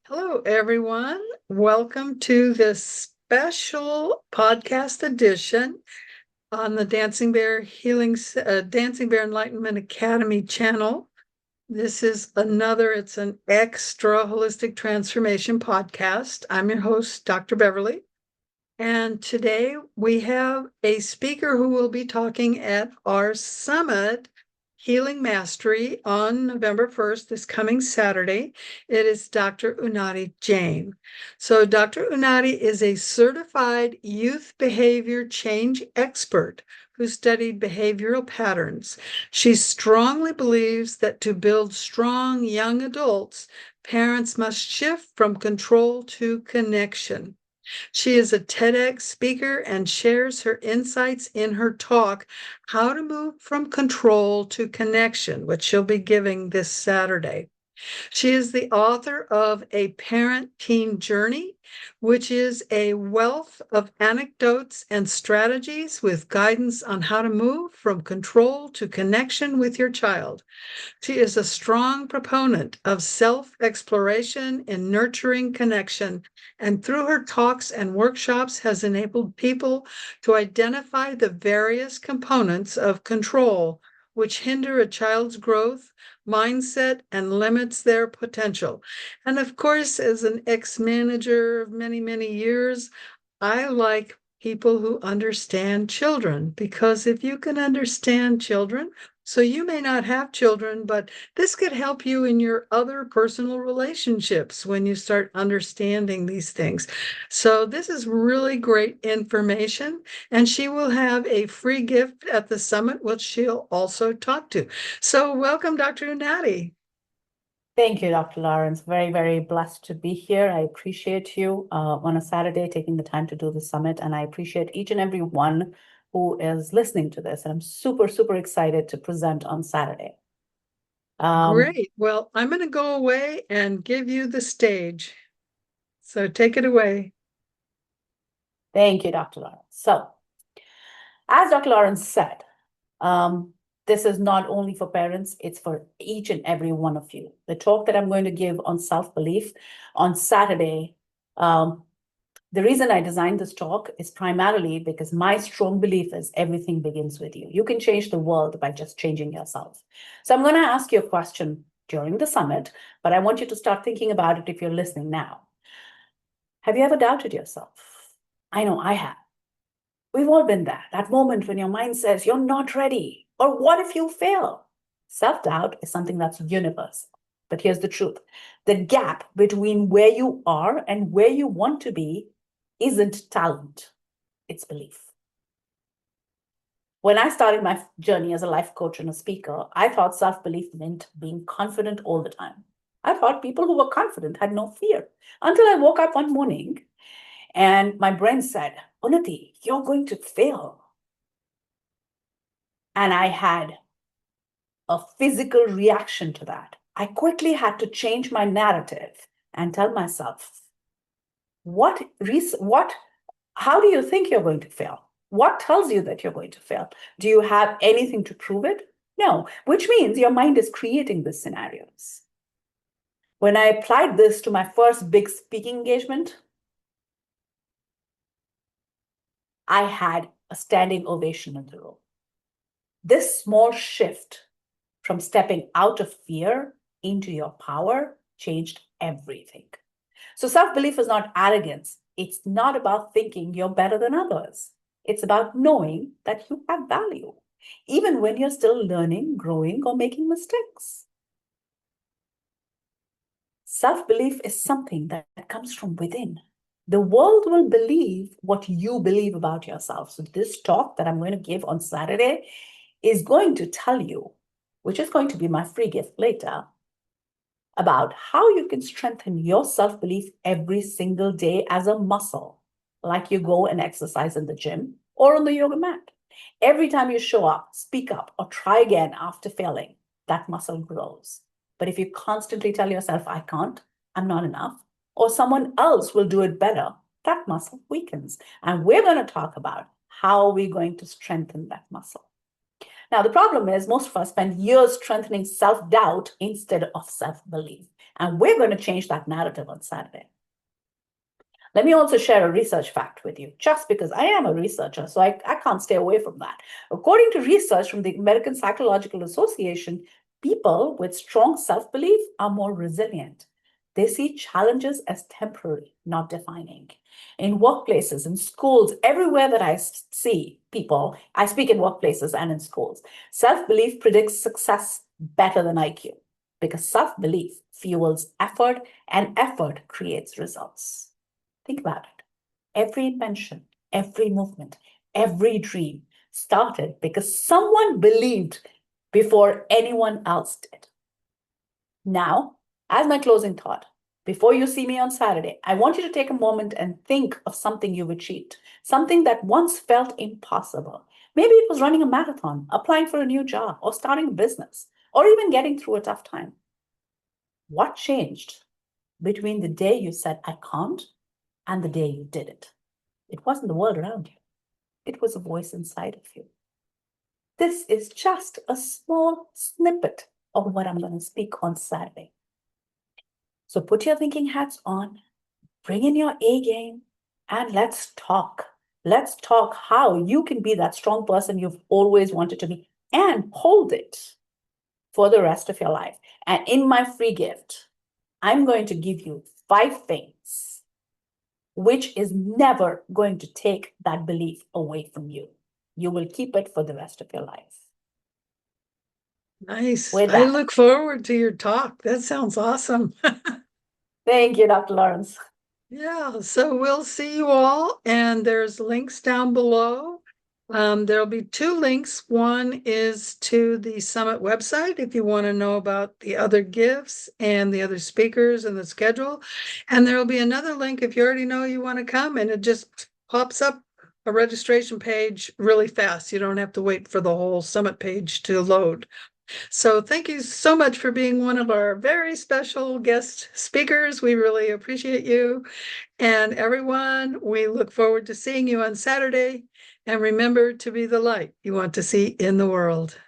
Hello, everyone. Welcome to this special podcast edition on the Dancing Bear Enlightenment Academy channel. It's an extra holistic transformation podcast. I'm your host, Dr. Beverly. And today we have a speaker who will be talking at our summit, Healing Mastery, on November 1st, this coming Saturday. It is Dr. Unnatti Jain. So, Dr. Unnatti is a certified youth behavior change expert who studied behavioral patterns. She strongly believes that to build strong young adults, parents must shift from control to connection. She is a TEDx speaker and shares her insights in her talk, How to Move from Control to Connection, which she'll be giving this Saturday. She is the author of A Parent-Teen Journey, which is a wealth of anecdotes and strategies with guidance on how to move from control to connection with your child. She is a strong proponent of self-exploration in nurturing connection, and through her talks and workshops has enabled people to identify the various components of control which hinder a child's growth, mindset, and limits their potential. And of course, as an ex-manager of many, many years, I like people who understand children, because if you can understand children, so you may not have children, but this could help you in your other personal relationships when you start understanding these things. So this is really great information, and she will have a free gift at the summit, which she'll also talk to. So welcome, Dr. Unnatti. Thank you, Dr. Lawrence. Very, very blessed to be here. I appreciate you on a Saturday taking the time to do the summit, and I appreciate each and every one who is listening to this. And I'm super, super excited to present on Saturday. Great. Well, I'm going to go away and give you the stage. So take it away. Thank you, Dr. Lawrence. So, as Dr. Lawrence said, this is not only for parents, it's for each and every one of you. The talk that I'm going to give on self-belief on Saturday, the reason I designed this talk is primarily because my strong belief is everything begins with you. You can change the world by just changing yourself. So I'm going to ask you a question during the summit, but I want you to start thinking about it if you're listening now. Have you ever doubted yourself? I know I have. We've all been there, that moment when your mind says you're not ready, or what if you fail? Self-doubt is something that's universal. But here's the truth. The gap between where you are and where you want to be isn't talent, it's belief. When I started my journey as a life coach and a speaker, I thought self-belief meant being confident all the time. I thought people who were confident had no fear, until I woke up one morning and my brain said, Unnatti, you're going to fail. And I had a physical reaction to that. I quickly had to change my narrative and tell myself, how do you think you're going to fail? What tells you that you're going to fail? Do you have anything to prove it? No, which means your mind is creating these scenarios. When I applied this to my first big speaking engagement, I had a standing ovation in the room. This small shift from stepping out of fear into your power changed everything. So self-belief is not arrogance. It's not about thinking you're better than others. It's about knowing that you have value, even when you're still learning, growing, or making mistakes. Self-belief is something that comes from within. The world will believe what you believe about yourself. So this talk that I'm going to give on Saturday is going to tell you, which is going to be my free gift later, about how you can strengthen your self-belief every single day as a muscle, like you go and exercise in the gym or on the yoga mat. Every time you show up, speak up, or try again after failing, that muscle grows. But if you constantly tell yourself, I can't, I'm not enough, or someone else will do it better, that muscle weakens. And we're going to talk about how we're going to strengthen that muscle. Now, the problem is most of us spend years strengthening self-doubt instead of self-belief. And we're going to change that narrative on Saturday. Let me also share a research fact with you, just because I am a researcher, so I can't stay away from that. According to research from the American Psychological Association, people with strong self-belief are more resilient. They see challenges as temporary, not defining. In workplaces, in schools, everywhere that I see people, I speak in workplaces and in schools, self-belief predicts success better than IQ, because self-belief fuels effort and effort creates results. Think about it. Every invention, every movement, every dream started because someone believed before anyone else did. Now, as my closing thought, before you see me on Saturday, I want you to take a moment and think of something you've achieved, something that once felt impossible. Maybe it was running a marathon, applying for a new job, or starting a business, or even getting through a tough time. What changed between the day you said, I can't, and the day you did it? It wasn't the world around you. It was a voice inside of you. This is just a small snippet of what I'm going to speak on Saturday. So put your thinking hats on, bring in your A game, and let's talk. Let's talk how you can be that strong person you've always wanted to be and hold it for the rest of your life. And in my free gift, I'm going to give you 5 things which is never going to take that belief away from you. You will keep it for the rest of your life. Nice. With I that, look forward to your talk. That sounds awesome. thank you, Dr. Lawrence. Yeah, so we'll see you all, and there's links down below. There'll be 2 links. One is to the summit website if you want to know about the other gifts and the other speakers and the schedule. And there'll be another link if you already know you want to come, and it just pops up a registration page really fast. You don't have to wait for the whole summit page to load. So thank you so much for being one of our very special guest speakers. We really appreciate you. And everyone, we look forward to seeing you on Saturday. And remember to be the light you want to see in the world.